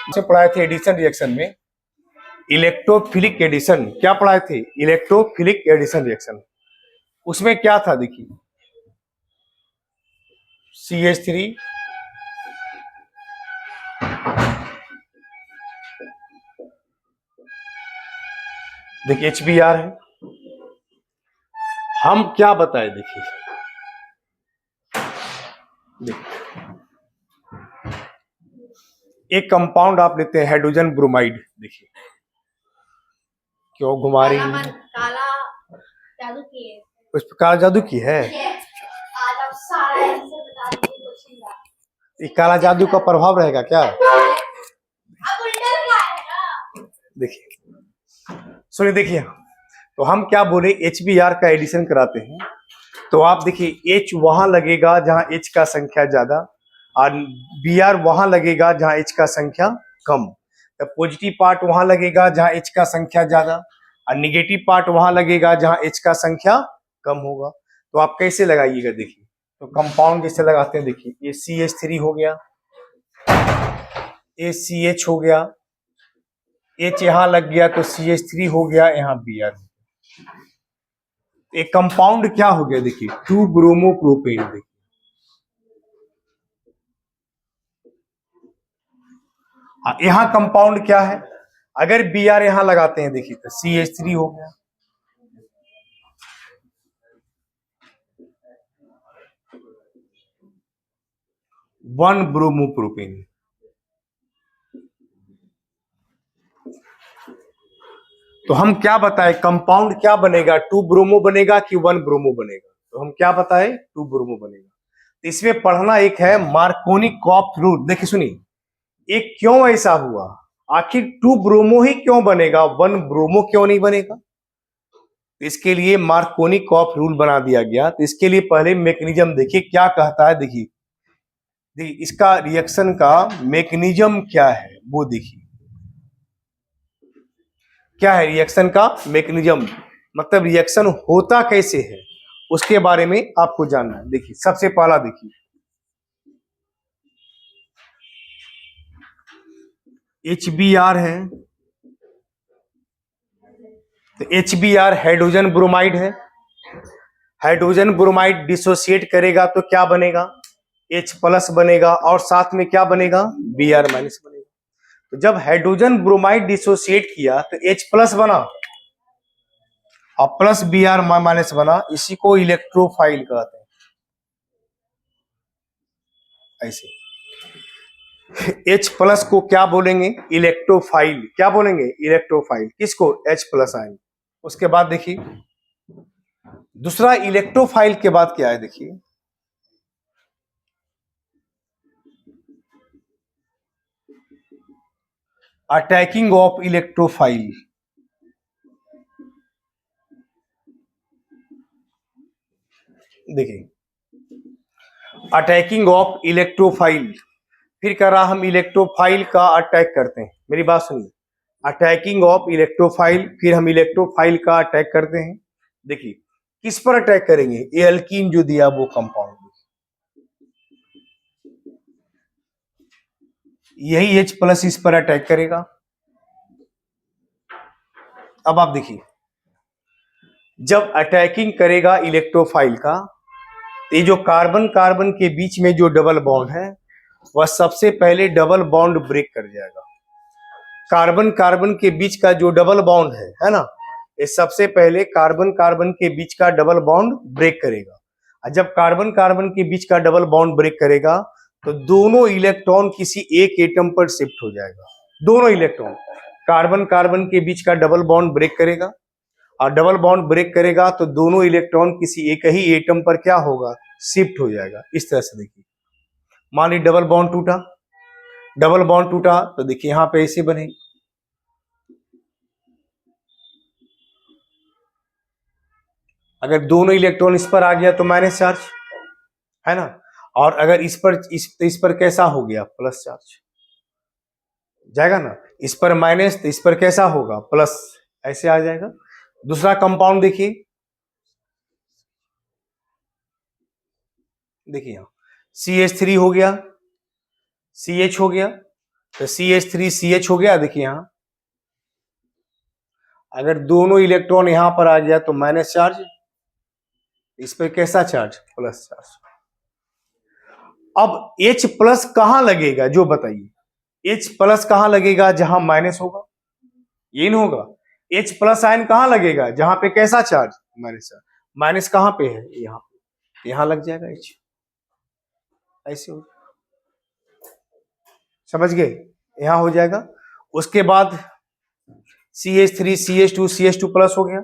से पढ़ाए थे एडिशन रिएक्शन में इलेक्ट्रोफिलिक एडिशन। क्या पढ़ाए थे? Electrophilic addition reaction. उसमें क्या था देखिए, CH3 देखिए HBr है। हम क्या बताए देखिए, एक कंपाउंड आप लेते हैं हाइड्रोजन ब्रोमाइड। देखिए क्यों घुमा रही है, काला जादू की है, उस पर काला जादू की है। आज आप सारा आंसर बता दीजिए। ये काला जादू का प्रभाव रहेगा क्या? अब उल्टा लगाएगा। देखिए सुनिए, देखिए तो हम क्या बोले, HBr का एडिशन कराते हैं तो आप देखिए H वहां लगेगा जहां H का संख्या ज्यादा और Br वहां लगेगा जहां H का संख्या कम। तो पॉजिटिव पार्ट वहां लगेगा जहां H का संख्या ज्यादा और निगेटिव पार्ट वहां लगेगा जहां H का संख्या कम होगा। तो आप कैसे लगाइएगा देखिए, तो कंपाउंड जैसे लगाते हैं देखिए, ये CH3 हो गया, ये CH हो गया, H यहां लग गया तो CH3 हो गया, यहां Br। एक कंपाउंड क्या हो गया देखिए, 2 ब्रोमोप्रोपेन। देखिए यहां कंपाउंड क्या है, अगर Br यहां लगाते हैं देखिए तो CH3 हो गया, वन ब्रोमोप्रोपेन। तो हम क्या बताए, कंपाउंड क्या बनेगा, 2 ब्रोमो बनेगा कि 1 ब्रोमो बनेगा? तो हम क्या बताए, 2 ब्रोमो बनेगा। तो इसमें पढ़ना एक है मार्कोनी कॉफ रूल। देखिए सुनिए, एक क्यों ऐसा हुआ, आखिर 2 ब्रोमो ही क्यों बनेगा, 1 ब्रोमो क्यों नहीं बनेगा? तो इसके लिए मार्कोनी कॉफ रूल बना दिया गया। तो इसके लिए पहले मैकेनिज्म देखिए क्या कहता है। देखिए इसका रिएक्शन का मैकेनिज्म क्या है वो देखिए, क्या है रिएक्शन का मैकेनिज्म, मतलब रिएक्शन होता कैसे है उसके बारे में आपको जानना है। देखिए सबसे पहला देखिए, HBr है, तो HBr हाइड्रोजन ब्रोमाइड है। हाइड्रोजन ब्रोमाइड डिसोसिएट करेगा तो क्या बनेगा, H प्लस बनेगा और साथ में क्या बनेगा, Br माइनस बनेगा। तो जब हाइड्रोजन ब्रोमाइड डिसोसिएट किया तो H प्लस बना और प्लस Br माइनस बना, इसी को इलेक्ट्रोफाइल कहते हैं। ऐसे H प्लस को क्या बोलेंगे, इलेक्ट्रोफाइल। क्या बोलेंगे, इलेक्ट्रोफाइल। किसको, H प्लस आएंगे। उसके बाद देखिए दूसरा इलेक्ट्रोफाइल के बाद क्या है, देखिए अटैकिंग ऑफ इलेक्ट्रोफाइल। देखिए अटैकिंग ऑफ इलेक्ट्रोफाइल, फिर कह रहा हम इलेक्ट्रोफाइल का अटैक करते हैं। मेरी बात सुनिए, अटैकिंग ऑफ इलेक्ट्रोफाइल, फिर हम इलेक्ट्रोफाइल का अटैक करते हैं। देखिए किस पर अटैक करेंगे, ये एल्कीन जो दिया वो कंपाउंड, यही H प्लस इस पर अटैक करेगा। अब आप देखिए जब अटैकिंग करेगा इलेक्ट्रोफाइल का, ये जो कार्बन कार्बन के बीच में जो डबल बॉन्ड है वह सबसे पहले डबल बॉन्ड ब्रेक कर जाएगा। कार्बन कार्बन के बीच का जो डबल बॉन्ड है ना, ये सबसे पहले कार्बन कार्बन के बीच का डबल बॉन्ड ब्रेक करेगा। और जब कार्बन कार्बन के बीच का डबल बॉन्ड ब्रेक करेगा तो दोनों इलेक्ट्रॉन किसी एक एटम पर शिफ्ट हो जाएगा। दोनों इलेक्ट्रॉन कार्बन कार्बन के बीच का डबल बॉन्ड ब्रेक करेगा और डबल बॉन्ड ब्रेक करेगा तो दोनों इलेक्ट्रॉन किसी एक ही एटम पर क्या होगा, शिफ्ट हो जाएगा। इस तरह से देखिए, मान ली डबल बॉन्ड टूटा, डबल बॉन्ड टूटा तो देखिए यहां पे ऐसे बने, अगर दोनों इलेक्ट्रॉन इस पर आ गया तो माइनस चार्ज है ना, और अगर इस पर कैसा हो गया, प्लस चार्ज जाएगा ना, इस पर माइनस तो इस पर कैसा होगा, प्लस, ऐसे आ जाएगा। दूसरा कंपाउंड देखिए, देखिए यहां CH3 हो गया, CH हो गया, तो CH3CH हो गया। देखिए यहां अगर दोनों इलेक्ट्रॉन यहां पर आ गया तो माइनस चार्ज, इस पर कैसा चार्ज, प्लस चार्ज। अब H प्लस कहां लगेगा जो बताइए, H प्लस कहां लगेगा जहां माइनस होगा, ये नहीं होगा। H प्लस आयन कहां लगेगा जहां पे कैसा चार्ज, माइनस चार्ज। माइनस कहां पे है, यहां पे, यहां लग जाएगा H, ऐसे हो, समझ गए, यहां हो जाएगा। उसके बाद CH3 CH2 CH2 प्लस हो गया।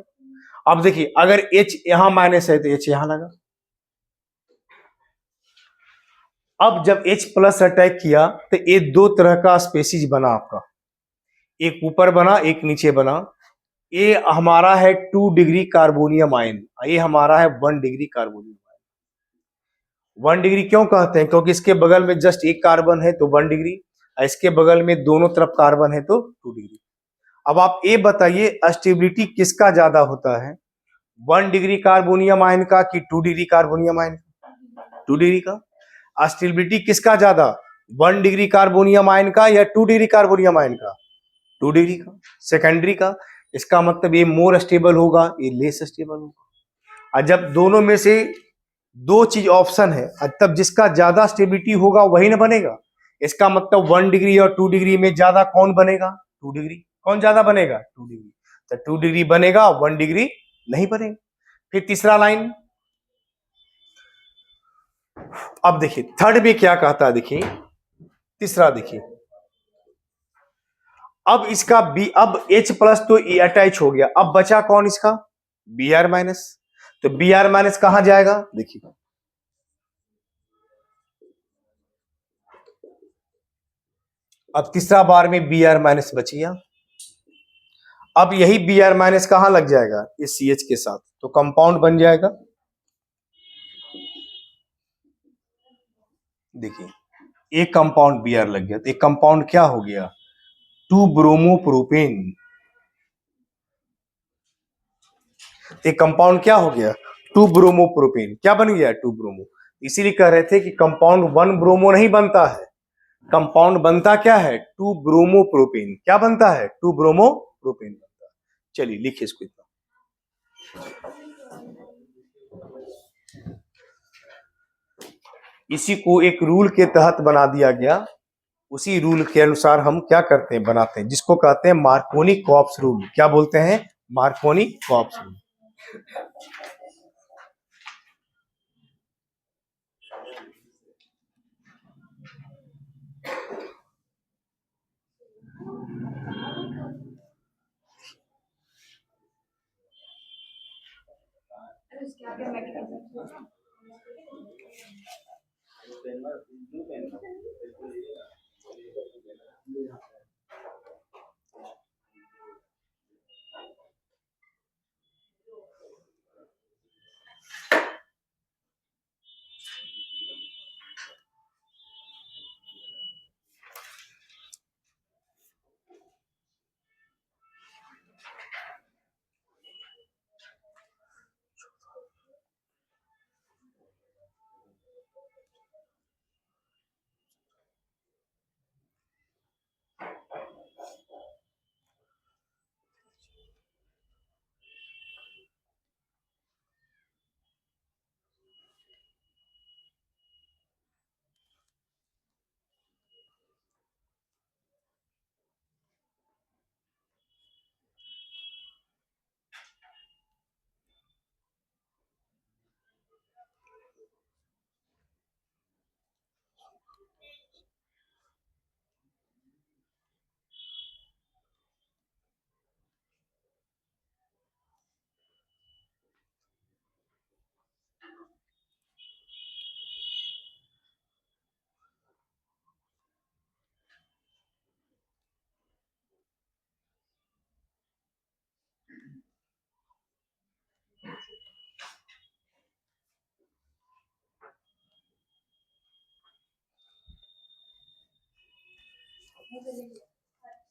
अब देखिए अगर H यहां माइनस है तो H यहां लगा। अब जब H प्लस अटैक किया तो ये दो तरह का स्पेसीज बना आपका, एक ऊपर बना एक नीचे बना। ये हमारा है 2 डिग्री कार्बोनियम आयन, ये हमारा है 1 डिग्री कार्बोनियम आयन। 1 डिग्री क्यों कहते हैं, क्योंकि इसके बगल में जस्ट एक कार्बन है तो 1 डिग्री, इसके बगल में दोनों तरफ कार्बन है तो 2 डिग्री। अब आप ये बताइए स्टेबिलिटी किसका ज्यादा होता है, 1 डिग्री कार्बोनियम आयन का कि 2 डिग्री कार्बोनियम आयन, 2 डिग्री का। स्टेबिलिटी किसका ज्यादा, 1 डिग्री कार्बोनियम आयन का या 2 डिग्री कार्बोनियम आयन का, 2 डिग्री का, सेकेंडरी का। इसका मतलब ये मोर स्टेबल होगा, ये लेस स्टेबल होगा। और जब दोनों में से दो चीज ऑप्शन है, तब जिसका ज्यादा स्टेबिलिटी होगा वही ना बनेगा। इसका मतलब 1 डिग्री और 2 डिग्री में ज्यादा कौन बनेगा, 2 डिग्री। कौन ज्यादा बनेगा, 2 डिग्री। तो 2 डिग्री बनेगा, 1 डिग्री नहीं बनेगा। फिर तीसरा लाइन, अब देखिए थर्ड में क्या कहता है, देखिए तीसरा देखिए, अब इसका बी, अब H प्लस तो अटैच हो गया, अब बचा कौन इसका, Br माइनस। तो Br माइनस कहां जाएगा, देखिए अब तीसरा बार में Br माइनस बच गया। अब यही Br माइनस कहां लग जाएगा, इस CH के साथ, तो कंपाउंड बन जाएगा। देखिए एक कंपाउंड Br लग गया, तो एक कंपाउंड क्या हो गया, 2 ब्रोमो प्रोपेन। एक कंपाउंड क्या हो गया, 2 ब्रोमो प्रोपेन। क्या बन गया, 2 ब्रोमो। इसीलिए कह रहे थे कि कंपाउंड 1 ब्रोमो नहीं बनता है, कंपाउंड बनता क्या है, 2 ब्रोमो प्रोपेन। क्या बनता है, 2 ब्रोमो प्रोपेन बनता है। चलिए लिखिए इसको इतना। इसी को एक रूल के तहत बना दिया गया, उसी रूल के अनुसार हम क्या करते हैं, बनाते हैं, जिसको कहते हैं मार्कोनी कॉप्स रूल। क्या बोलते हैं, मार्कोनी कॉप्स रूल। उसके आगे मैकेनिज्म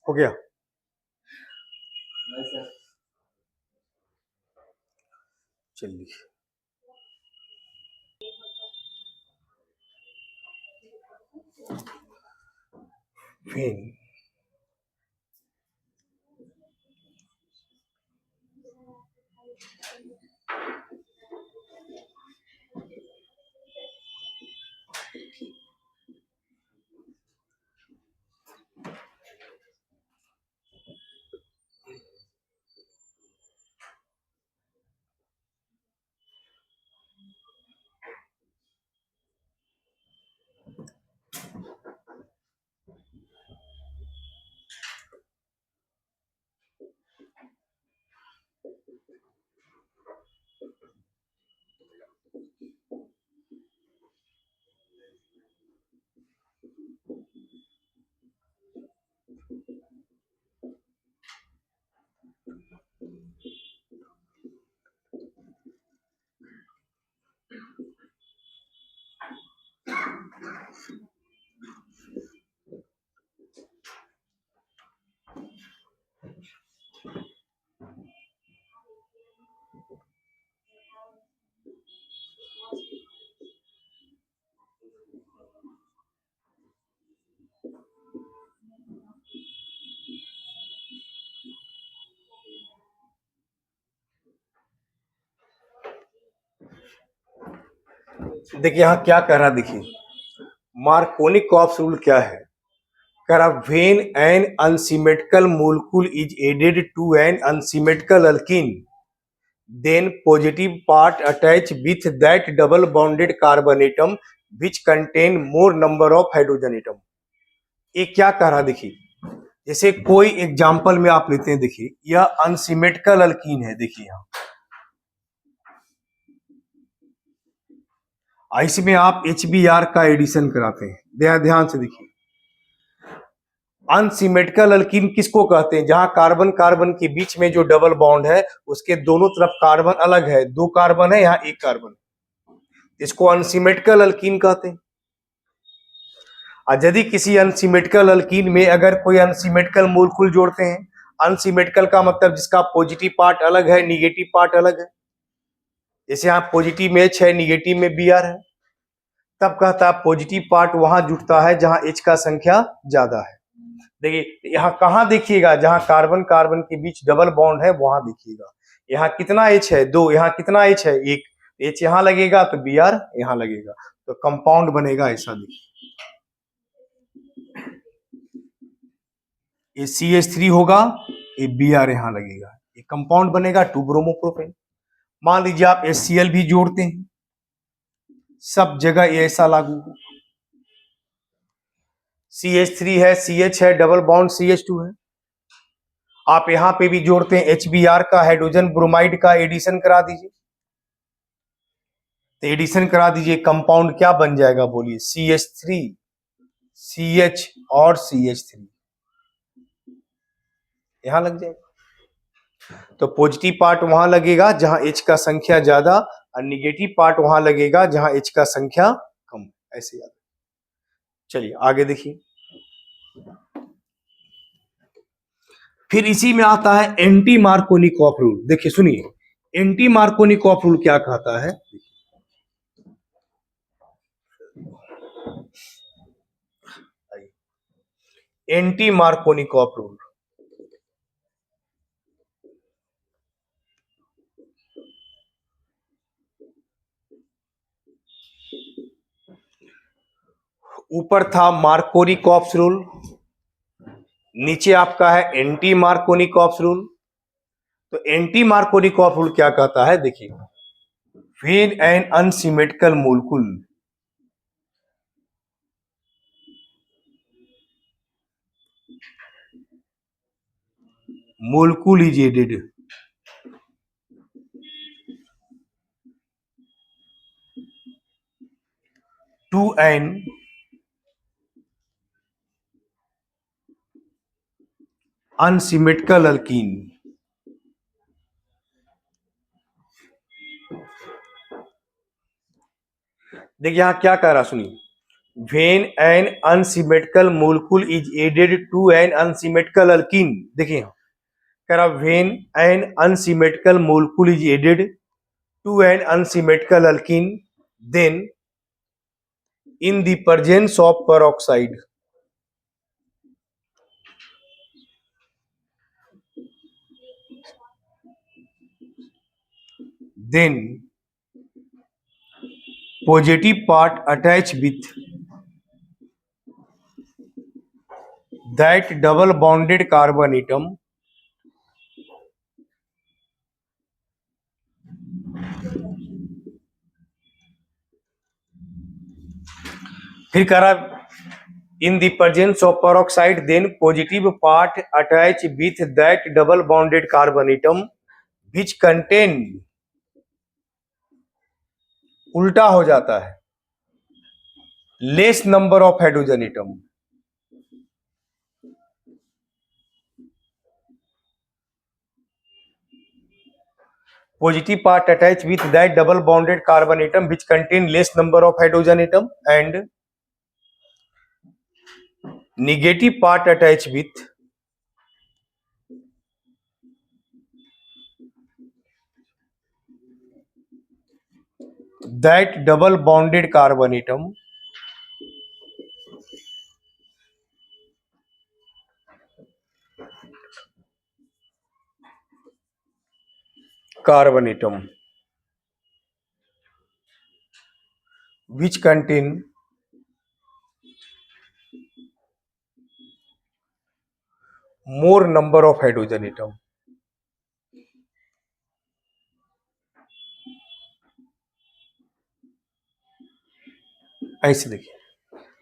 हो गया, चलिए फिर देखिए यहाँ क्या कह रहा, देखिए मार्कोनी कॉप्स रूल क्या है, कह रहा when an unsymmetrical molecule is added to an unsymmetrical alkene then positive part attach with that double bonded carbon atom which contain more number of hydrogen atom। ये क्या कह रहा, देखिए जैसे कोई एग्जांपल में आप लेते हैं, देखिए यह अनसिमेट्रिकल अल्कीन है, देखिए यहाँ इसमें आप HBr का एडिशन कराते हैं, ध्यान से देखिए। अनसिमेट्रिकल अल्कीन किसको कहते हैं, जहां कार्बन कार्बन के बीच में जो डबल बॉन्ड है उसके दोनों तरफ कार्बन अलग है, 2 कार्बन है, यहाँ 1 कार्बन, इसको अनसिमेट्रिकल अल्कीन कहते हैं। और यदि किसी अनसिमेट्रिकल अल्कीन में अगर कोई अनसिमेट्रिकल मोलेक्यूल जोड़ते हैं, अनसिमेट्रिकल का मतलब जिसका पॉजिटिव पार्ट अलग है, निगेटिव पार्ट अलग है, जैसे यहाँ पॉजिटिव में H है, निगेटिव में Br है, तब कहता है पॉजिटिव पार्ट वहां जुटता है जहां H का संख्या ज्यादा है। देखिए यहाँ कहाँ देखिएगा, जहां कार्बन कार्बन के बीच डबल बॉन्ड है वहां देखिएगा, यहाँ कितना H है 2, यहाँ कितना H है 1, H यहाँ लगेगा तो Br यहाँ लगेगा, तो कंपाउंड बनेगा ऐसा। देखिए ये CH3 होगा, ये Br यहाँ लगेगा, ये कंपाउंड बनेगा 2 ब्रोमोप्रोपेन। मान लीजिए आप HCl भी जोड़ते हैं, सब जगह ये ऐसा लागू हो, CH3 है, CH है, डबल बॉन्ड CH2 है, आप यहां पे भी जोड़ते हैं HBr का, हाइड्रोजन ब्रोमाइड का एडिशन करा दीजिए, तो एडिशन करा दीजिए, कंपाउंड क्या बन जाएगा बोलिए, CH3 CH और CH3 यहां लग जाएगा। तो पॉजिटिव पार्ट वहां लगेगा जहां H का संख्या ज्यादा, और निगेटिव पार्ट वहां लगेगा जहां H का संख्या कम, ऐसे याद। चलिए आगे देखिए, फिर इसी में आता है एंटी मार्कोनिकॉफ रूल। देखिए सुनिए, एंटी मार्कोनिकॉफ रूल क्या कहता है, एंटी मार्कोनिकॉफ रूल ऊपर था मार्कोनिकॉफ रूल, नीचे आपका है एंटी मार्कोनिकॉफ रूल। तो एंटी मार्कोनिकॉफ रूल क्या कहता है, देखिए when an unsymmetrical molecule is added to an unsymmetrical alkene, देखिए यहां क्या कह रहा सुनिए, when an unsymmetrical molecule is added to an unsymmetrical alkene. देखिए यहां कह रहा when an unsymmetrical molecule is added to an unsymmetrical alkene then in the presence of peroxide then positive part attached with that double bonded carbon atom फिर कह रहा in the presence of peroxide then positive part attached with that double bonded carbon atom which contain, उल्टा हो जाता है, less number of hydrogen atom. Positive part attached with that double bonded carbon atom which contain less number of hydrogen atom, and negative part attached with that double bonded carbon atom which contain more number of hydrogen atom। ऐसे देखिए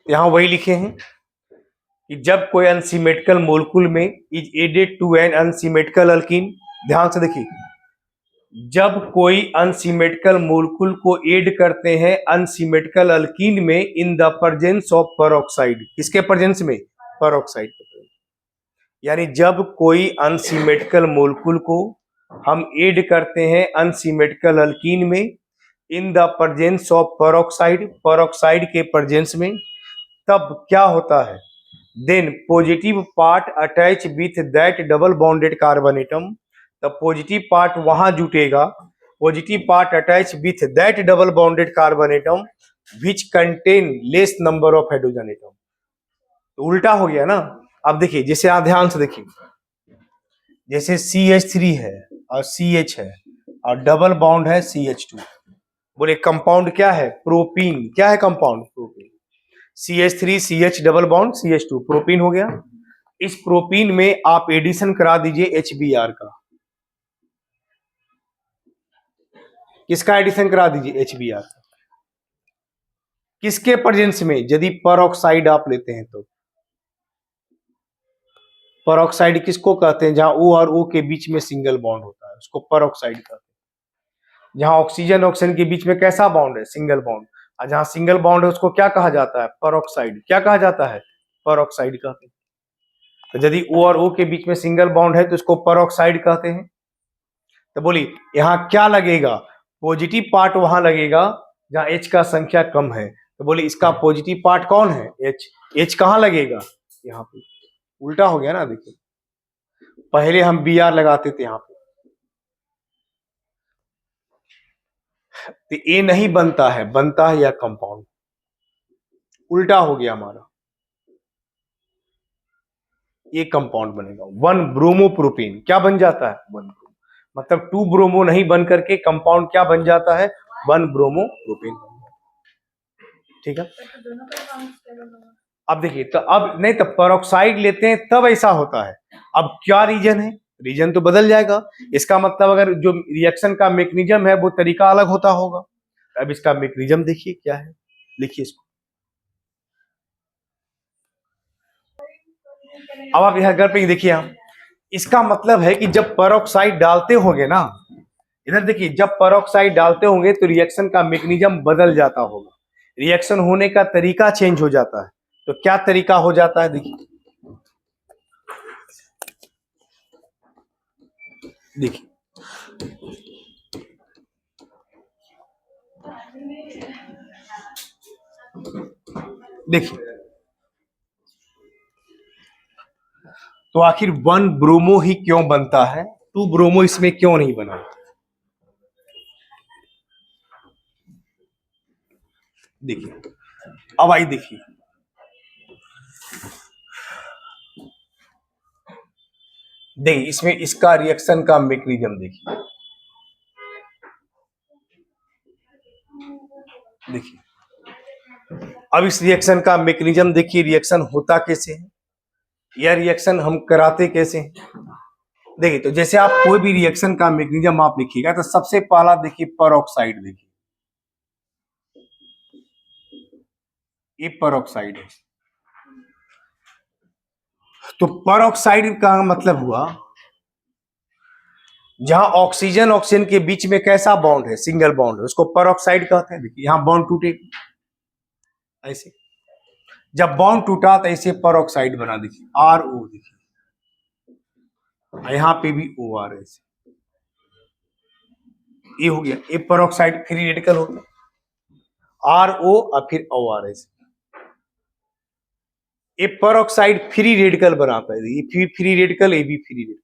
यहां वही लिखे हैं कि जब कोई unsymmetrical molecule में is added to an unsymmetrical alkene, ध्यान से देखिए, जब कोई अनसिमेट्रिकल मोलिक्यूल को ऐड करते हैं अनसिमेट्रिकल अल्कीन में in the presence of peroxide, किसके प्रेजेंस में? पेरोक्साइड के प्रेजेंस। यानी जब कोई अनसिमेट्रिकल मोलिक्यूल को हम ऐड करते हैं अनसिमेट्रिकल अल्कीन में in the presence of peroxide, peroxide के प्रेजेंस में, तब क्या होता है? Then positive part attach with that double bonded carbon atom, the positive part वहां जुटेगा, positive part attach with that double bonded carbon atom which contain less number of hydrogen atom. तो उल्टा हो गया ना। अब देखिए जैसे आप ध्यान से देखिए, जैसे CH3 है और CH है और डबल बॉन्ड है CH2, बोले कंपाउंड क्या है? प्रोपीन। क्या है compound? Propene. CH3 CH double bond CH2 propene हो गया। इस प्रोपीन में आप एडिशन करा दीजिए HBr का। किसका एडिशन करा दीजिए? HBr का। किसके प्रेजेंस में? यदि पेरोक्साइड आप लेते हैं तो। पेरोक्साइड किसको कहते हैं? जहां O और O के बीच में सिंगल बॉन्ड होता है उसको पेरोक्साइड कहते हैं। जहां ऑक्सीजन ऑक्सीजन के बीच में कैसा बॉन्ड है? Single bond. और जहां सिंगल बॉन्ड है उसको क्या कहा जाता है? पेरोक्साइड। क्या कहा जाता है? पेरोक्साइड कहते हैं। तो यदि O और O के बीच में सिंगल बॉन्ड है तो उसको पेरोक्साइड कहते हैं। तो बोलिए यहाँ क्या लगेगा? पॉजिटिव पार्ट वहां लगेगा जहां H का संख्या कम है। तो बोलिए इसका पॉजिटिव पार्ट कौन है? H कहाँ लगेगा? यहाँ पे। उल्टा हो गया ना। देखिए पहले हम Br लगाते थे यहाँ पे, तो A नहीं बनता है, बनता है यह कंपाउंड। उल्टा हो गया हमारा, ये कंपाउंड बनेगा 1 ब्रोमोप्रोपेन। क्या बन जाता है? 1 ब्रोमो। मतलब 2 ब्रोमो नहीं बन करके कंपाउंड क्या बन जाता है? 1 ब्रोमोप्रोपेन बन जाता है। ठीक है। अब देखिए तो अब नहीं, तो पेरोक्साइड लेते हैं तब ऐसा होता है। अब क्या रीजन है? रीजन तो बदल जाएगा। इसका मतलब अगर जो रिएक्शन का मैकेनिज्म है वो तरीका अलग होता होगा। अब इसका मैकेनिज्म देखिए क्या है, लिखिए इसको। अब आप यहां घर पे देखिए, हम इसका मतलब है कि जब पेरोक्साइड डालते होंगे ना, इधर देखिए, जब पेरोक्साइड डालते होंगे तो रिएक्शन का मैकेनिज्म बदल जाता होगा, रिएक्शन होने का तरीका चेंज हो जाता है। तो क्या तरीका हो जाता है? देखिए देखिए देखिए, तो आखिर 1 ब्रोमो ही क्यों बनता है? 2 ब्रोमो इसमें क्यों नहीं बना? देखिए अब आई देखिए, देखिए इसमें इसका रिएक्शन का मैकेनिज्म देखिए। देखिए अब इस रिएक्शन का मैकेनिज्म देखिए, रिएक्शन होता कैसे है, यह रिएक्शन हम कराते कैसे हैं। देखिए तो जैसे आप कोई भी रिएक्शन का मैकेनिज्म आप लिखिएगा तो सबसे पहला देखिए पेरोक्साइड। देखिए ये पेरोक्साइड है। तो पेरोक्साइड का मतलब हुआ जहां ऑक्सीजन ऑक्सीजन के बीच में कैसा बॉन्ड है? सिंगल बॉन्ड है, उसको पेरोक्साइड कहते हैं। देखिए यहां बॉन्ड टूटे ऐसे, जब बॉन्ड टूटा तो ऐसे पेरोक्साइड बना। देखिए RO, देखिए यहां पे भी OR है। ये हो गया, ये पेरोक्साइड फ्री रेडिकल हो गया, RO और फिर OR। ये पेरोक्साइड फ्री रेडिकल बनाता है। ये फ्री रेडिकल, ये भी फ्री रेडिकल।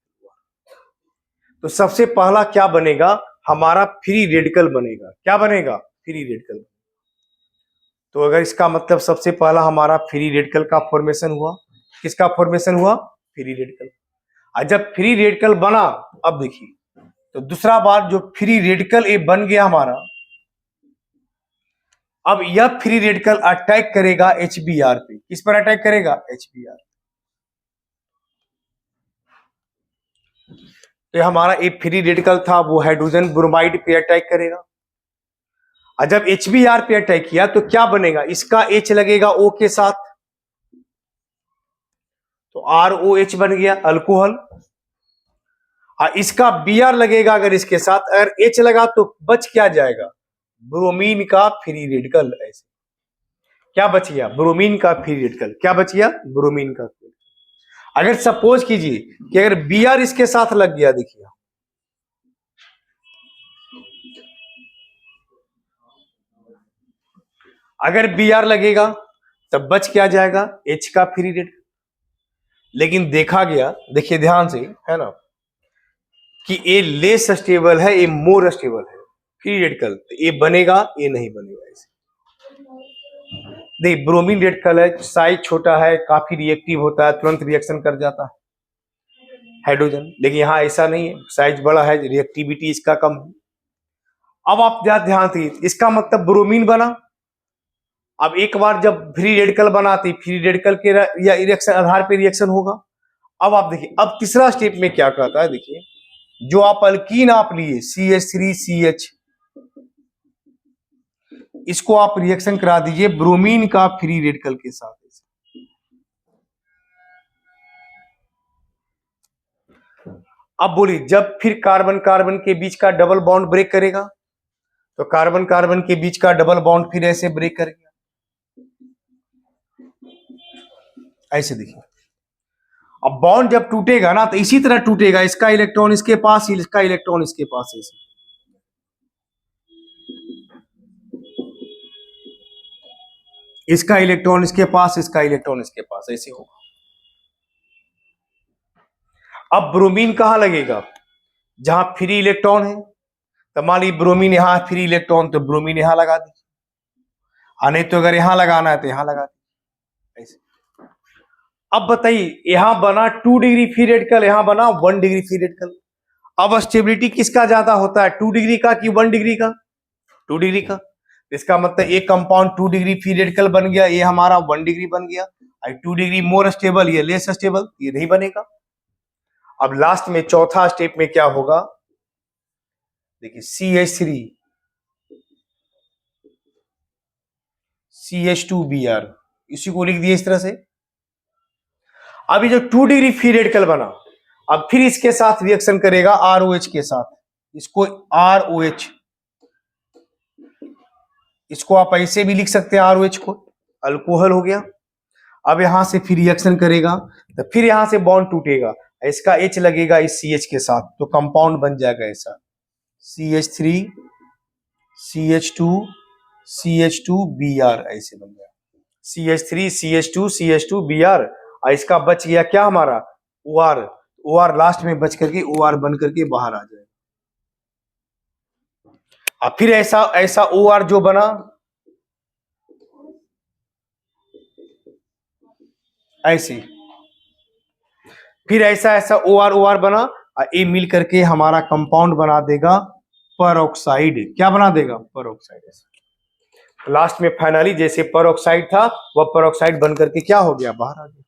तो सबसे पहला क्या बनेगा? हमारा फ्री रेडिकल बनेगा। क्या बनेगा? Free radical. तो अगर इसका मतलब सबसे पहला हमारा फ्री रेडिकल का फॉर्मेशन हुआ, किसका फॉर्मेशन हुआ? Free radical. और जब फ्री रेडिकल बना, अब देखिए तो दूसरा बार जो फ्री रेडिकल ये बन गया हमारा, अब यह फ्री रेडिकल अटैक करेगा HBr पे। किस पर अटैक करेगा? HBr। तो हमारा एक फ्री रेडिकल था वो हाइड्रोजन ब्रोमाइड पे अटैक करेगा, और जब HBr पे अटैक किया तो क्या बनेगा? इसका H लगेगा O के साथ, तो ROH बन गया अल्कोहल। और इसका Br लगेगा अगर इसके साथ, अगर H लगा तो बच क्या जाएगा? ब्रोमीन का फ्री रेडिकल। ऐसे क्या बच गया? ब्रोमीन का फ्री रेडिकल। क्या बच गया? ब्रोमीन का फ्री रेडिकल। अगर सपोज कीजिए कि अगर Br इसके साथ लग गया, देखिए अगर Br लगेगा तब बच क्या जाएगा? H का फ्री रेडिकल। लेकिन देखा गया, देखिए ध्यान से, है ना, कि ये लेस स्टेबल है, ये मोर स्टेबल है फ्री रेडिकल, तो ये बनेगा, ये नहीं बनेगा। ऐसे देखिए ब्रोमीन रेडिकल है, साइज छोटा है, काफी रिएक्टिव होता है, तुरंत रिएक्शन कर जाता है हाइड्रोजन। लेकिन यहाँ ऐसा नहीं है, साइज बड़ा है, रिएक्टिविटी इसका कम है। अब आप ध्यान से, इसका मतलब ब्रोमीन बना। अब एक बार जब फ्री रेडिकल बनाती, फ्री रेडिकल के या रिएक्शन आधार पे रिएक्शन होगा। अब आप देखिए, अब तीसरा स्टेप में क्या कहता है, देखिए जो आप अल्कीन आप लिए CH3CH, इसको आप रिएक्शन करा दीजिए ब्रोमीन का फ्री रेडिकल के साथ। अब बोलिए, जब फिर कार्बन कार्बन के बीच का डबल बॉन्ड ब्रेक करेगा, तो कार्बन कार्बन के बीच का डबल बॉन्ड फिर ऐसे ब्रेक करेगा, ऐसे देखिए। अब बॉन्ड जब टूटेगा ना, तो इसी तरह टूटेगा, इसका इलेक्ट्रॉन इसके पास, इसका इलेक्ट्रॉन इसके पास, ऐसे। इसका इलेक्ट्रॉन इसके पास, इसका इलेक्ट्रॉन इसके पास, ऐसे होगा। अब ब्रोमीन कहां लगेगा? जहां फ्री इलेक्ट्रॉन है। तो मान ली ब्रोमीन यहां फ्री इलेक्ट्रॉन, तो ब्रोमीन यहां लगा दी, और नहीं तो अगर यहां लगाना है तो यहां लगा दी, ऐसे। अब बताइए, यहां बना 2 डिग्री फ्री रेडिकल, यहां बना 1 डिग्री फ्री रेडिकल। अब स्टेबिलिटी किसका ज्यादा होता है, 2 डिग्री का कि 1 डिग्री का? 2 डिग्री का। इसका मतलब एक कंपाउंड 2 डिग्री फ्री रेडिकल बन गया, ये हमारा 1 डिग्री बन गया। 2 डिग्री मोर स्टेबल, ये लेस स्टेबल, ये नहीं बनेगा। अब लास्ट में चौथा स्टेप में क्या होगा, देखिए CH3CH2Br, इसी को लिख दिए इस तरह से। अब ये जो 2 डिग्री फ्री रेडिकल बना, अब फिर इसके साथ रिएक्शन करेगा ROH के साथ, इसको ROH, इसको आप ऐसे भी लिख सकते हैं ROH को, अल्कोहल हो गया। अब यहां से फिर रिएक्शन करेगा, तो फिर यहां से बॉन्ड टूटेगा, इसका H लगेगा इस CH के साथ, तो कंपाउंड बन जाएगा ऐसा CH3CH2CH2Br, ऐसे बन गया CH3CH2CH2Br। और इसका बच गया क्या हमारा? OR। OR लास्ट में बच करके OR बन करके बाहर आ जाएगा। और फिर ऐसा ऐसा OR जो बना, ऐसे, फिर ऐसा ऐसा OR बना, और ये मिल करके हमारा कंपाउंड बना देगा परऑक्साइड। क्या बना देगा? परऑक्साइड। लास्ट में फाइनली जैसे परऑक्साइड था, वह परऑक्साइड बन करके क्या हो गया? बाहर आ गया।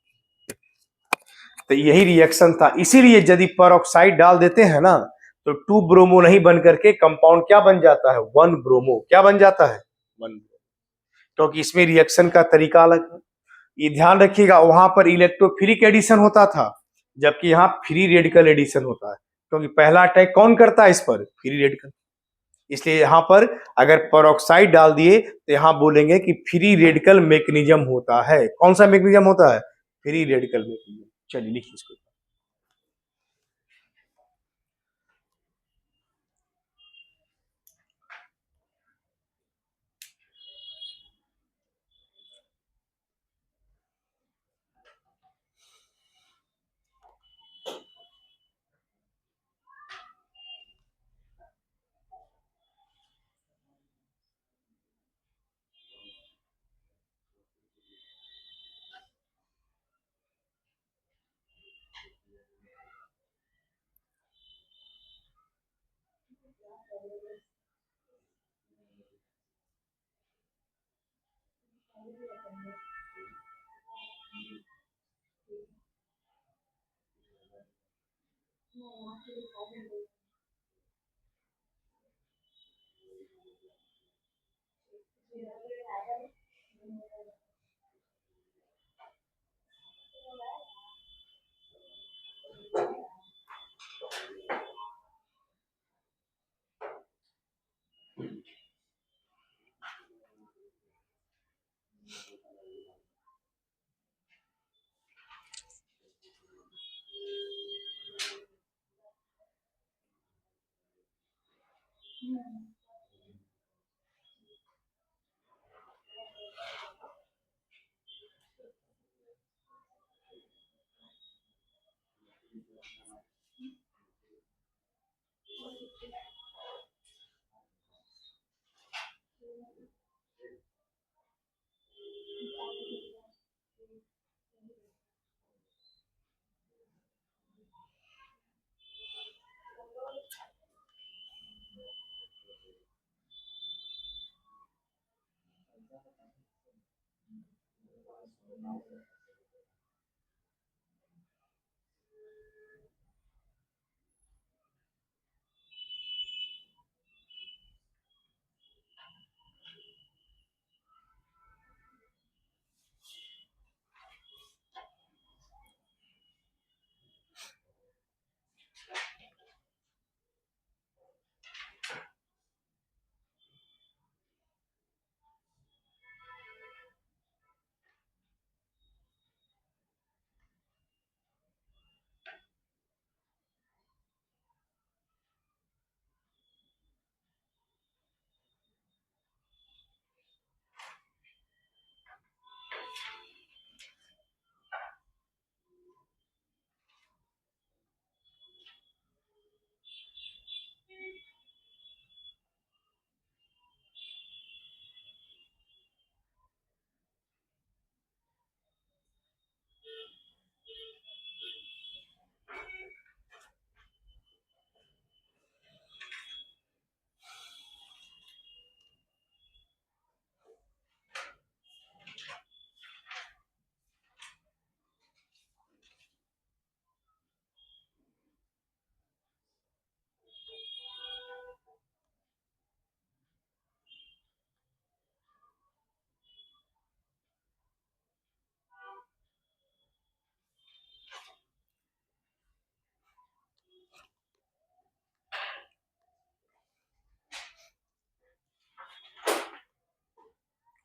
तो यही रिएक्शन था। इसीलिए यदि परऑक्साइड डाल देते हैं ना, तो 2 ब्रोमो नहीं बन करके कंपाउंड क्या बन जाता है? 1 ब्रोमो। क्या बन जाता है? 1 ब्रोमो। क्योंकि इसमें रिएक्शन का तरीका अलग है। ये ध्यान रखिएगा, वहां पर इलेक्ट्रोफिलिक एडिशन होता था, जबकि यहाँ फ्री रेडिकल एडिशन होता है। क्योंकि पहला अटैक कौन करता है इस पर? Free radical. इसलिए यहां पर अगर परऑक्साइड डाल दिए तो यहां बोलेंगे कि फ्री रेडिकल मैकेनिज्म होता है। कौन सा मैकेनिज्म होता है? Free radical mechanism. चलिए लिखिए इसको।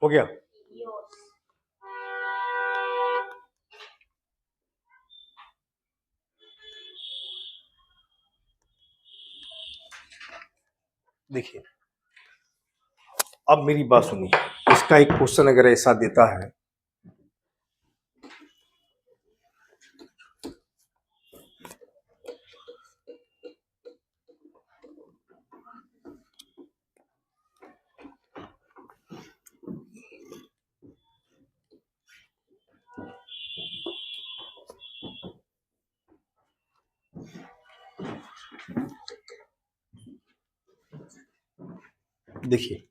हो गया। Yours. देखिए, अब मेरी बात सुनिए। इसका एक क्वेश्चन अगर ऐसा देता है, देखिए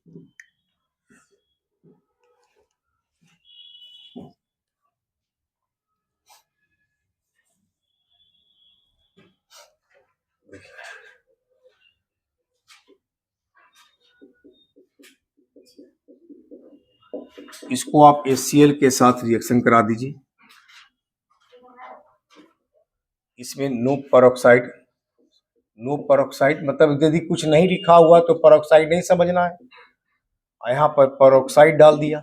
इसको आप HCl के साथ रिएक्शन करा दीजिए। इसमें नो पेरोक्साइड, नो पेरोक्साइड मतलब यदि कुछ नहीं लिखा हुआ तो पेरोक्साइड नहीं समझना है। यहाँ पर पेरोक्साइड डाल दिया।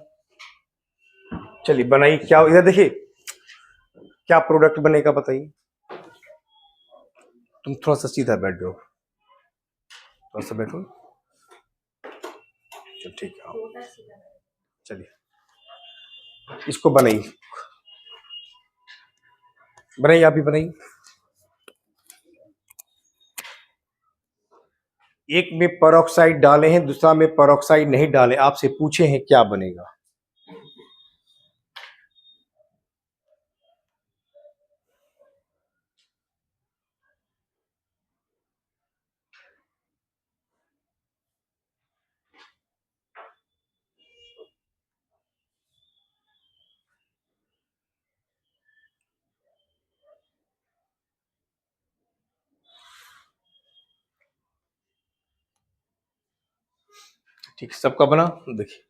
चलिए बनाइए, क्या इधर देखिए क्या प्रोडक्ट बनेगा बताइए। तुम थोड़ा सा सीधा बैठ जाओ, थोड़ा सा बैठो। चल ठीक है, आओ। चलिए इसको बनाइए, बनाइए, आप भी बनाइए। एक में पेरोक्साइड डाले हैं, दूसरा में पेरोक्साइड नहीं डाले, आपसे पूछे हैं क्या बनेगा। ठीक, सबका बना। देखिए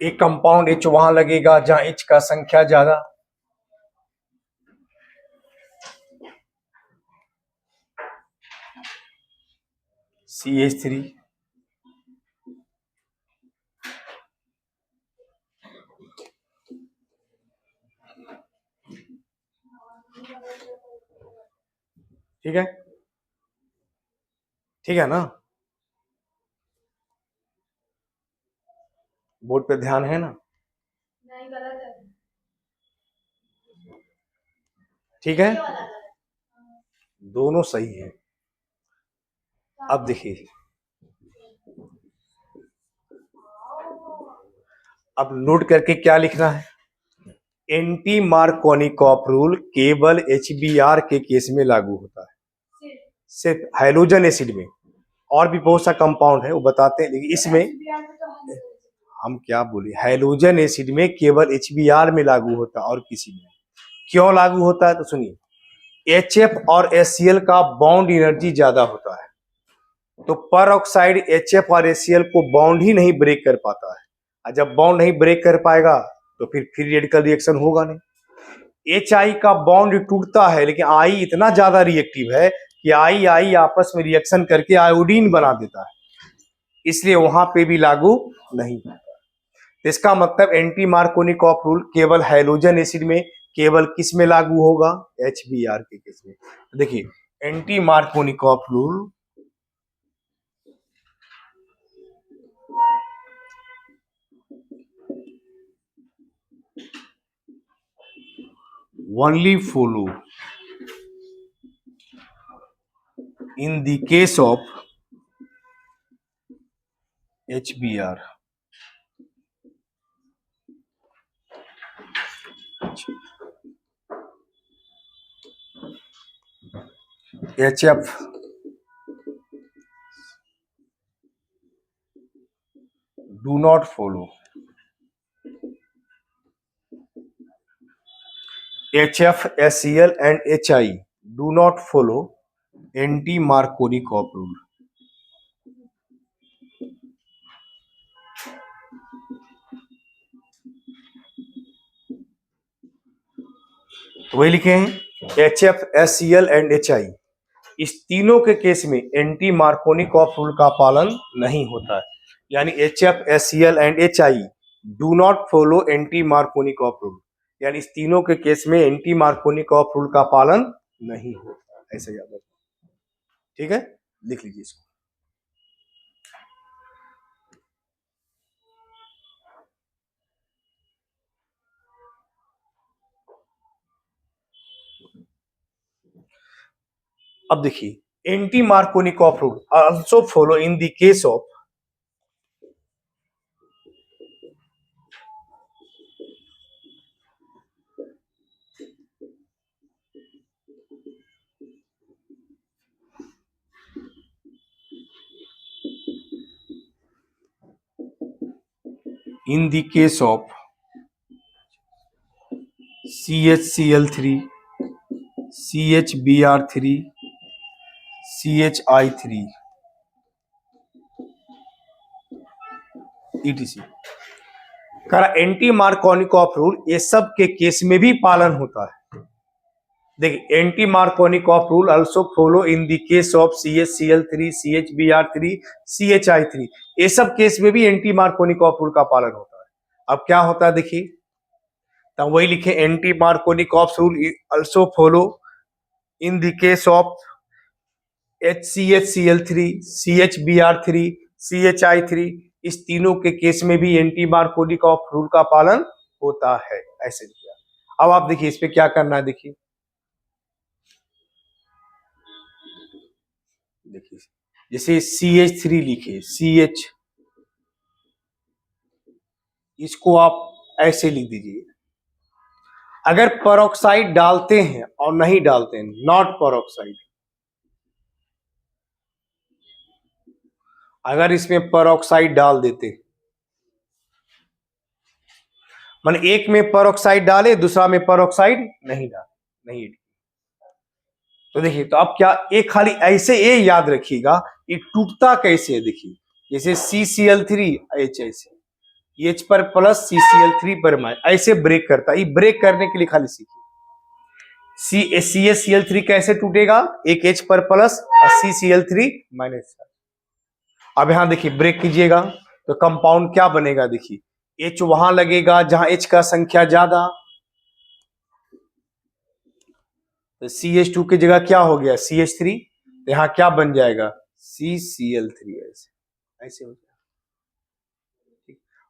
एक कंपाउंड H वहां लगेगा जहां H का संख्या ज्यादा, CH3, ठीक है, ठीक है ना, बोर्ड पे ध्यान है ना, नहीं गलत है, ठीक है, ये वाला गलत दोनों सही है। अब देखिए, अब नोट करके क्या लिखना है, एंटी मार्कोनिकॉफ रूल केवल HBr के केस में लागू होता है, है। सिर्फ हाइड्रोजन एसिड में, और भी बहुत सा कंपाउंड है वो बताते हैं, लेकिन इसमें हम क्या बोले, हाइड्रोजन एसिड में केवल HBr में लागू होता है और किसी में। क्यों लागू होता है तो सुनिए, HF और HCl का बॉन्ड एनर्जी ज्यादा होता है, तो पर ऑक्साइड HF और HCl को बॉन्ड ही नहीं ब्रेक कर पाता है, और जब बॉन्ड नहीं ब्रेक कर पाएगा तो फिर फ्री रेडिकल रिएक्शन होगा नहीं। HI का बॉन्ड टूटता है, लेकिन I इतना ज्यादा रिएक्टिव है कि I आपस में रिएक्शन करके आयोडीन बना देता है, इसलिए वहां पे भी लागू नहीं होता। तो इसका मतलब एंटी मार्कोनिकॉफ रूल केवल हाइड्रोजन एसिड में, केवल किस में लागू होगा, HBr के केस में। देखिए anti Markovnikov rule only follow in the case of HBr. HF do not follow. HF, HCl and HI do not follow anti-Markovnikov rule. तो वही लिखे हैं HF, HCl एंड HI, इस तीनों के केस में एंटी मार्कोनिकॉफ रूल का पालन नहीं होता है, यानी HF, HCl and HI do not follow anti Markovnikov rule, यानी इस तीनों के केस में एंटी मार्कोनिकॉफ रूल का पालन नहीं होता, ऐसे याद रखना, ठीक है, लिख लीजिए इसको। अब देखिए anti Markovnikov rule also follow in the case of CHCl3, CHBr3, CHI3 ETC का एंटी मार्कोनिकॉफ रूल ये सब के केस में भी पालन होता है। देखिए anti Markovnikov rule also follow in the case of CHCl3, CHBr3, CHI3, ये सब केस में भी एंटी मार्कोनिकॉफ रूल का पालन होता है। अब क्या होता है देखिए, तो वही लिखे anti Markovnikov rule also follow in the case of HCHCl3, CHBr3, CHI3, इस तीनों के केस में भी एंटी मार्कोनिकॉफ रूल का पालन होता है, ऐसे लिखा। अब आप देखिए इस पे क्या करना है, देखिए जैसे CH3 लिखे, CH, इसको आप ऐसे लिख दीजिए। अगर पेरोक्साइड डालते हैं और नहीं डालते हैं, नॉट पेरोक्साइड, अगर इसमें पेरोक्साइड डाल देते, मान एक में पेरोक्साइड डाले दूसरा में पेरोक्साइड नहीं डाले, नहीं, तो देखिए, तो आप क्या एक खाली ऐसे ये याद रखिएगा ये टूटता कैसे है। देखिए जैसे CCl3 H ऐसे H पर प्लस CCl3 पर माइनस, ऐसे ब्रेक करता है। ये ब्रेक करने के लिए खाली सीखिए। CaCl3 कैसे टूटेगा, एक H पर प्लस और CCl3 माइनस। अब यहां देखिए ब्रेक कीजिएगा तो कंपाउंड क्या बनेगा, देखिए H वहां लगेगा जहां H का संख्या ज्यादा, तो CH2 की जगह क्या हो गया CH3, तो यहां क्या बन जाएगा CCl3 ऐसे ऐसे हो जाएगा।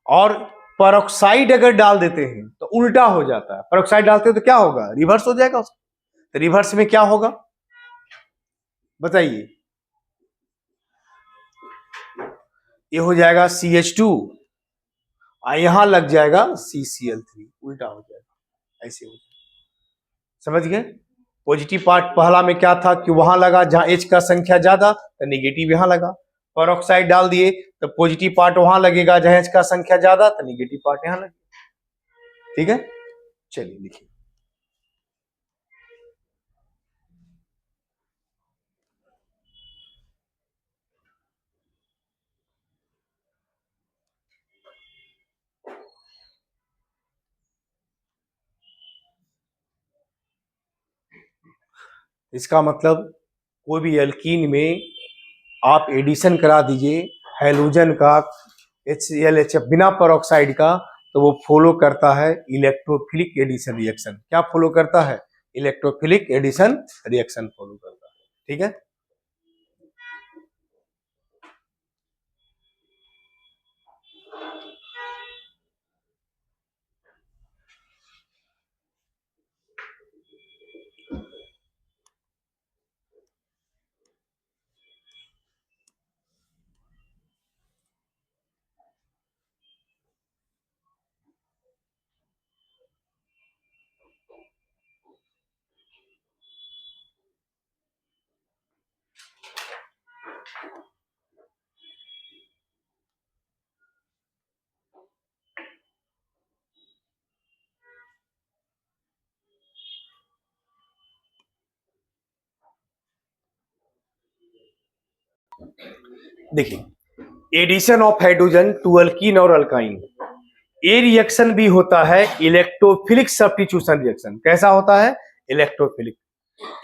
और पेरोक्साइड अगर डाल देते हैं तो उल्टा हो जाता है, पेरोक्साइड डालते हैं तो क्या होगा, रिवर्स हो जाएगा उसका। तो रिवर्स में क्या होगा बताइए, ये हो जाएगा CH2 और यहां लग जाएगा CCl3, उल्टा हो जाएगा, ऐसे हो जाएगा। समझ गए। पॉजिटिव पार्ट पहला में क्या था कि वहां लगा जहां H का संख्या ज्यादा, तो नेगेटिव यहां लगा। पेरोक्साइड डाल दिए तो पॉजिटिव पार्ट वहां लगेगा जहां H का संख्या ज्यादा, तो नेगेटिव पार्ट यहां लगेगा। ठीक है, चलिए लिखिए। इसका मतलब कोई भी एल्कीन में आप एडिशन करा दीजिए हैलोजन का HClHF बिना पेरोक्साइड का, तो वो फॉलो करता है इलेक्ट्रोफिलिक एडिशन रिएक्शन। क्या फॉलो करता है, इलेक्ट्रोफिलिक एडिशन रिएक्शन फॉलो करता है। ठीक है, देखिए addition of hydrogen to alkene और अल्काइन, ये रिएक्शन भी होता है इलेक्ट्रोफिलिक सब्स्टिट्यूशन रिएक्शन। कैसा होता है, इलेक्ट्रोफिलिक।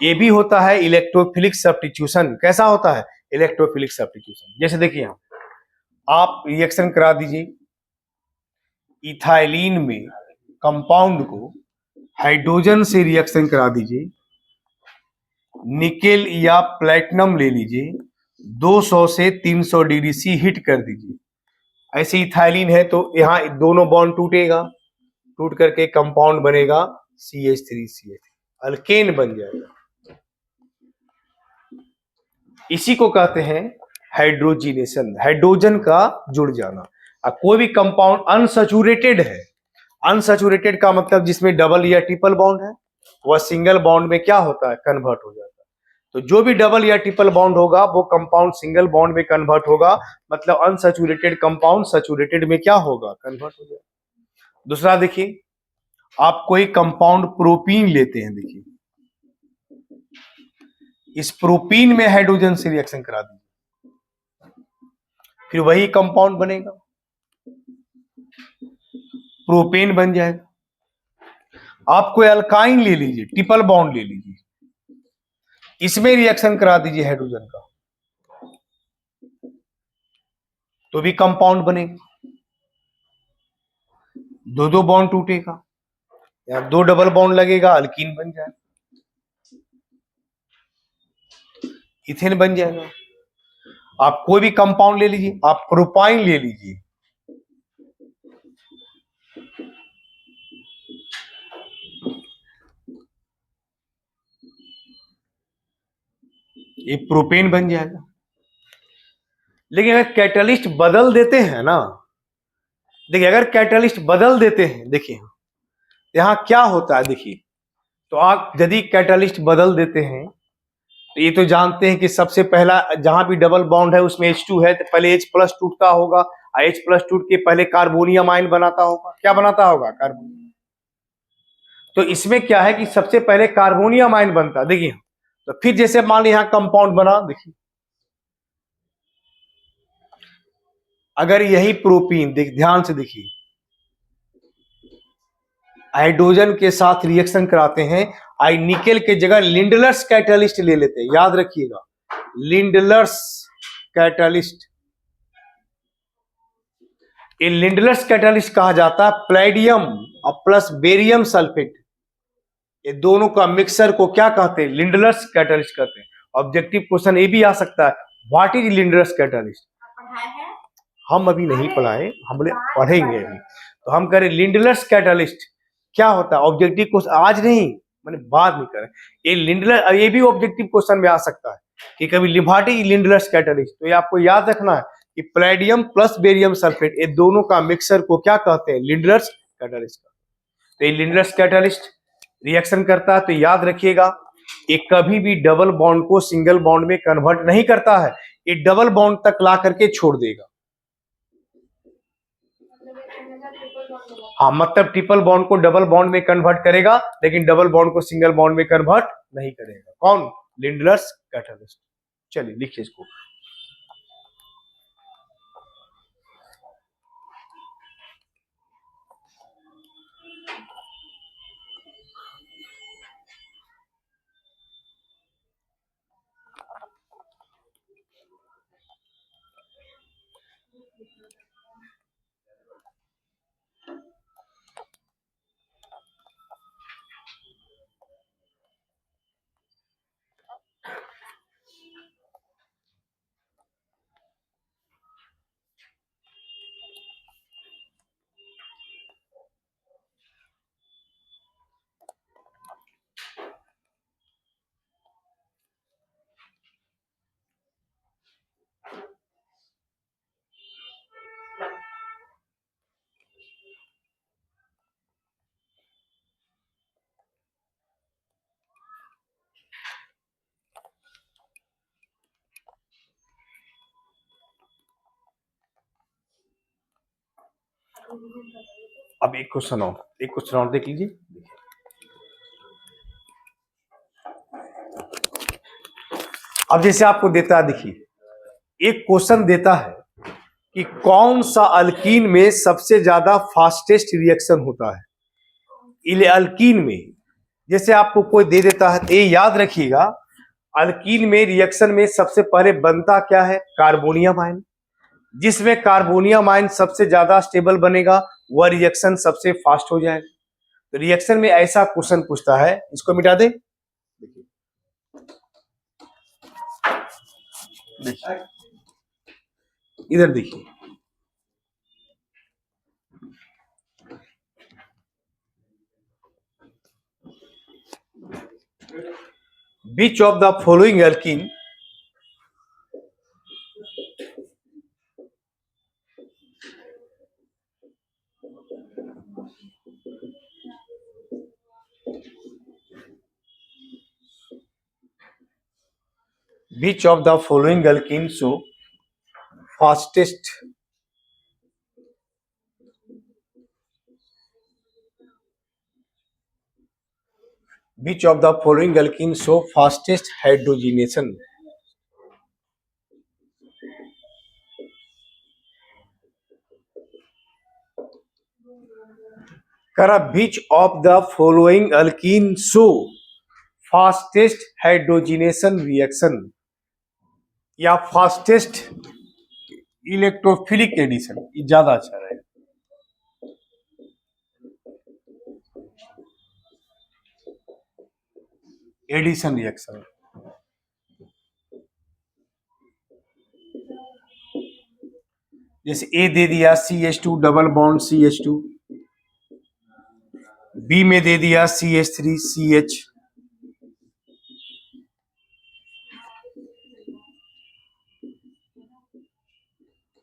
ये भी होता है इलेक्ट्रोफिलिक सब्स्टिट्यूशन। कैसा होता है, इलेक्ट्रोफिलिक सब्स्टिट्यूशन। जैसे देखिए यहां आप रिएक्शन करा दीजिए इथाइलिन में कंपाउंड को हाइड्रोजन से रिएक्शन करा दीजिए, निकेल या प्लेटिनम ले लीजिए, 200 से 300 डिग्री सी हीट कर दीजिए। ऐसे इथाइलिन है तो यहां दोनों बॉन्ड टूटेगा, टूट करके कंपाउंड बनेगा CH3CH, अल्केन बन जाएगा। इसी को कहते हैं हाइड्रोजिनेशन, हाइड्रोजन का जुड़ जाना। अब कोई भी कंपाउंड अनसैचुरेटेड है, अनसैचुरेटेड का मतलब जिसमें डबल या ट्रिपल बॉन्ड है, वह सिंगल बॉन्ड में क्या होता है, कन्वर्ट हो जाता है। तो जो भी डबल या ट्रिपल बॉन्ड होगा वो कंपाउंड सिंगल बॉन्ड में कन्वर्ट होगा, मतलब अनसैचुरेटेड कंपाउंड सैचुरेटेड में क्या होगा, कन्वर्ट हो जाएगा। दूसरा देखिए, आप कोई कंपाउंड प्रोपीन लेते हैं, देखिए इस प्रोपीन में हाइड्रोजन से रिएक्शन करा दीजिए, फिर वही कंपाउंड बनेगा, प्रोपेन बन जाएगा। आप कोई अल्काइन ले लीजिए, ट्रिपल बॉन्ड ले लीजिए, इसमें रिएक्शन करा दीजिए हाइड्रोजन का, तो भी कंपाउंड बनेगा, दो दो बॉन्ड टूटेगा या दो डबल बॉन्ड लगेगा, अल्कीन बन जाएगा, इथेन बन जाएगा। आप कोई भी कंपाउंड ले लीजिए, आप प्रोपाइन ले लीजिए, ये प्रोपेन बन जाएगा। लेकिन अगर कैटलिस्ट बदल देते हैं ना, देखिए अगर कैटलिस्ट बदल देते हैं, देखिए यहां क्या होता है, देखिए तो आप यदि कैटलिस्ट बदल देते हैं तो ये तो जानते हैं कि सबसे पहला जहां भी डबल बॉन्ड है उसमें H2 है तो पहले H प्लस टूटता होगा, H प्लस टूट के पहले कार्बोनियम आयन बनाता होगा। क्या बनाता होगा, कार्बोनियम। तो इसमें क्या है कि सबसे पहले कार्बोनियम आयन बनता है, देखिए तो फिर जैसे मान लीजिए यहां कंपाउंड बना, देखिए अगर यही प्रोपीन ध्यान से देखिए, हाइड्रोजन के साथ रिएक्शन कराते हैं, आई निकेल के जगह लिंडलर्स कैटालिस्ट ले लेते हैं, याद रखिएगा, लिंडलर्स कैटालिस्ट। ये लिंडलर्स कैटालिस्ट कहा जाता है प्लैडियम और प्लस बेरियम सल्फेट, ये दोनों का मिक्सर को क्या कहते हैं? लिंडलर्स कैटालिस्ट कहते हैं। ऑब्जेक्टिव क्वेश्चन ये भी आ सकता है, व्हाट इज लिंडलर्स कैटालिस्ट? हम अभी नहीं पढ़ाए, हम पढ़ेंगे अभी। तो हम करें लिंडलर्स कैटालिस्ट क्या होता है, ऑब्जेक्टिव क्वेश्चन आज नहीं, मैंने बाद में करें। ये लिंडलर, ये भी ऑब्जेक्टिव क्वेश्चन में आ सकता है कि कभी लिम्फाटिक लिंडलर्स कैटालिस्ट। तो ये आपको याद रखना है कि प्लैडियम प्लस बेरियम सल्फेट, ये दोनों का मिक्सर को क्या कहते हैं? Lindlar's catalyst. तो ये लिंडलर्स कैटालिस्ट रिएक्शन करता है, तो याद रखिएगा ये कभी भी डबल बॉन्ड को सिंगल बॉन्ड में कन्वर्ट नहीं करता है, ये डबल बॉन्ड तक ला करके छोड़ देगा। हाँ, मतलब ट्रिपल बॉन्ड को डबल बॉन्ड में कन्वर्ट करेगा, लेकिन डबल बॉन्ड को सिंगल बॉन्ड में कन्वर्ट नहीं करेगा। कौन? Lindlar's catalyst. चलिए लिखिए इसको। अब एक क्वेश्चन और देख लीजिए। अब जैसे आपको देता है, देखिए एक क्वेश्चन देता है कि कौन सा अल्कीन में सबसे ज्यादा फास्टेस्ट रिएक्शन होता है। इले अल्कीन में जैसे आपको कोई दे देता है, ये याद रखिएगा, अल्कीन में रिएक्शन में सबसे पहले बनता क्या है? Carbonium ion. जिसमें कार्बोनियम आयन सबसे ज्यादा स्टेबल बनेगा, वह रिएक्शन सबसे फास्ट हो जाएगा। तो रिएक्शन में ऐसा क्वेश्चन पूछता है, इसको मिटा दे। देखिए इधर देखिए, which of the following alkene which of the following alkene show fastest which of the following alkene show fastest hydrogenation? करा which of the following alkene show fastest hydrogenation reaction या फास्टेस्ट इलेक्ट्रोफिलिक एडिशन, ये ज्यादा अच्छा रहेगा। Addition reaction, जैसे ए दे दिया CH2 double bond CH2, B में दे दिया CH3 CH,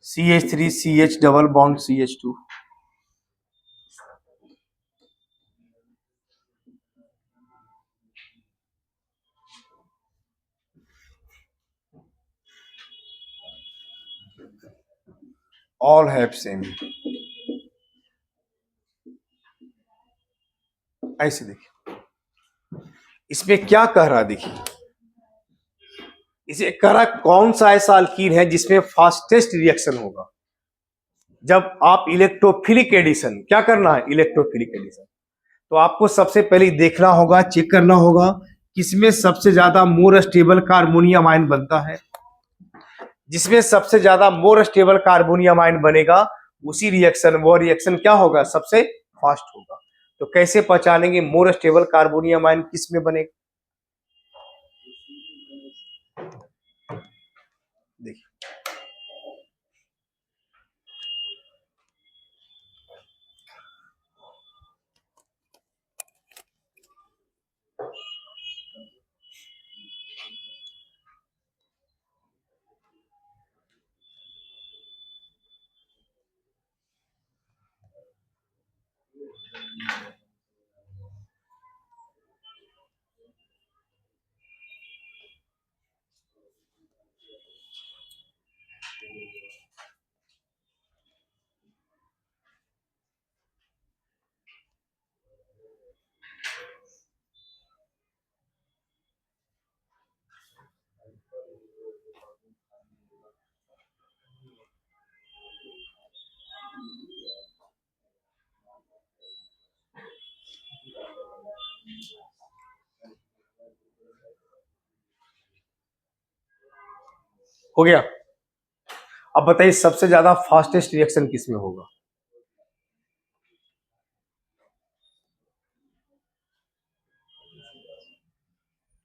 CH3 CH double bond CH2, all have same। ऐसे देखिए, इसमें क्या कह रहा है, देखिए इसे कह रहा कौन सा ऐसा अल्कीन है जिसमें फास्टेस्ट रिएक्शन होगा। जब आप इलेक्ट्रोफिलिक एडिशन, क्या करना है, इलेक्ट्रोफिलिक एडिशन, तो आपको सबसे पहले देखना होगा, चेक करना होगा किसमें सबसे ज्यादा मोर स्टेबल कार्बोनियम आयन बनता है। जिसमें सबसे ज्यादा मोर स्टेबल कार्बोनियम आयन बनेगा उसी रिएक्शन, वो रिएक्शन क्या होगा, सबसे फास्ट होगा। तो कैसे पहचानेंगे मोर स्टेबल कार्बोनियम आयन किस में बनेगा, देखिए हो गया। अब बताइए सबसे ज्यादा फास्टेस्ट रिएक्शन किसमें होगा,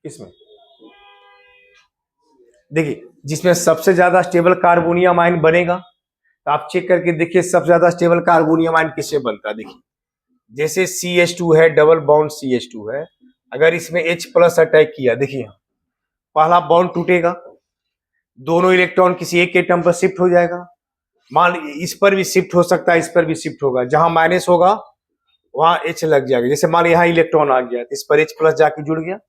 किसमें, देखिए जिसमें सबसे ज्यादा स्टेबल कार्बोनियम आयन बनेगा, तो आप चेक करके देखिए सबसे ज्यादा स्टेबल कार्बोनियम आयन किससे बनता है। देखिए जैसे CH2 है, डबल बॉन्ड CH2 है, अगर इसमें H प्लस अटैक किया, देखिए पहला बॉन्ड टूटेगा, दोनों इलेक्ट्रॉन किसी एक एटम पर शिफ्ट हो जाएगा, मान इस पर भी शिफ्ट हो सकता है, इस पर भी शिफ्ट होगा, जहां माइनस होगा वहां H लग जाएगा। जैसे मान यहाँ इलेक्ट्रॉन आ गया तो इस पर H प्लस जाके जुड़ गया,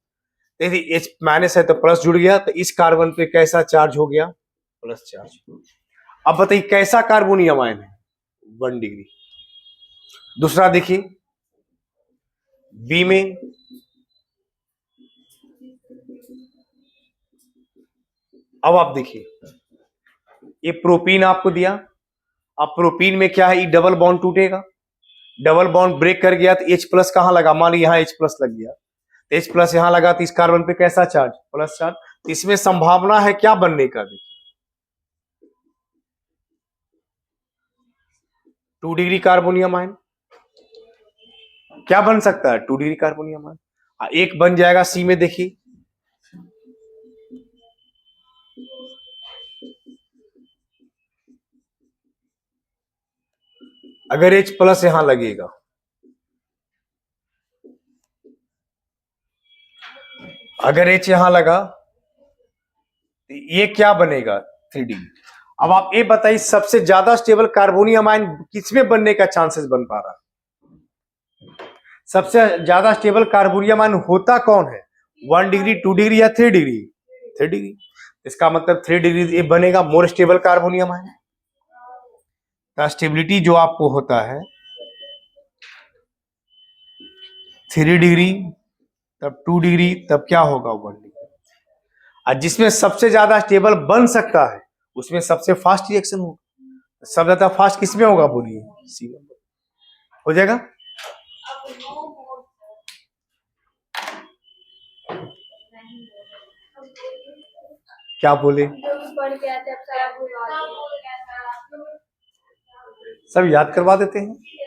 यदि H माइनस है तो प्लस जुड़ गया, तो इस कार्बन पे कैसा चार्ज हो गया, प्लस चार्ज। अब बताइए कैसा कार्बोनियम आयन है, 1 डिग्री। दूसरा देखिए बी में, अब आप देखिए ये प्रोपीन आपको दिया, अब प्रोपीन में क्या है, ये डबल बॉन्ड टूटेगा, डबल बॉन्ड ब्रेक कर गया तो H प्लस कहां लगा, मान ली यहां H प्लस लग गया, तो H प्लस यहां लगा तो इस कार्बन पे कैसा चार्ज, प्लस चार्ज। तो इसमें संभावना है क्या बनने का, देखिए 2 डिग्री कार्बोनियम आयन क्या बन सकता है, 2 डिग्री कार्बोनियम आयन। एक बन जाएगा सी में, देखिए अगर H प्लस यहां लगेगा, अगर H यहां लगा तो ये क्या बनेगा, 3 डिग्री। अब आप ये बताइए सबसे ज्यादा स्टेबल कार्बोनियम आयन किसमें बनने का चांसेस बन पा रहा है, सबसे ज्यादा स्टेबल कार्बोनियम आयन होता कौन है, 1 डिग्री, 2 डिग्री या 3 डिग्री, 3 डिग्री। इसका मतलब 3 डिग्री ये बनेगा more stable carbonium ion. Stability जो आपको होता है 3 डिग्री, तब 2 डिग्री, तब क्या होगा 1 डिग्री। और जिसमें सबसे ज्यादा स्टेबल बन सकता है उसमें सबसे फास्ट रिएक्शन होगा, सबसे ज्यादा फास्ट किसमें होगा, बोलिए सी में हो जाएगा। अब नो मोर क्या बोले, जो भी पढ़ के आते हैं अब सारा भूल गया था। सब याद करवा देते हैं।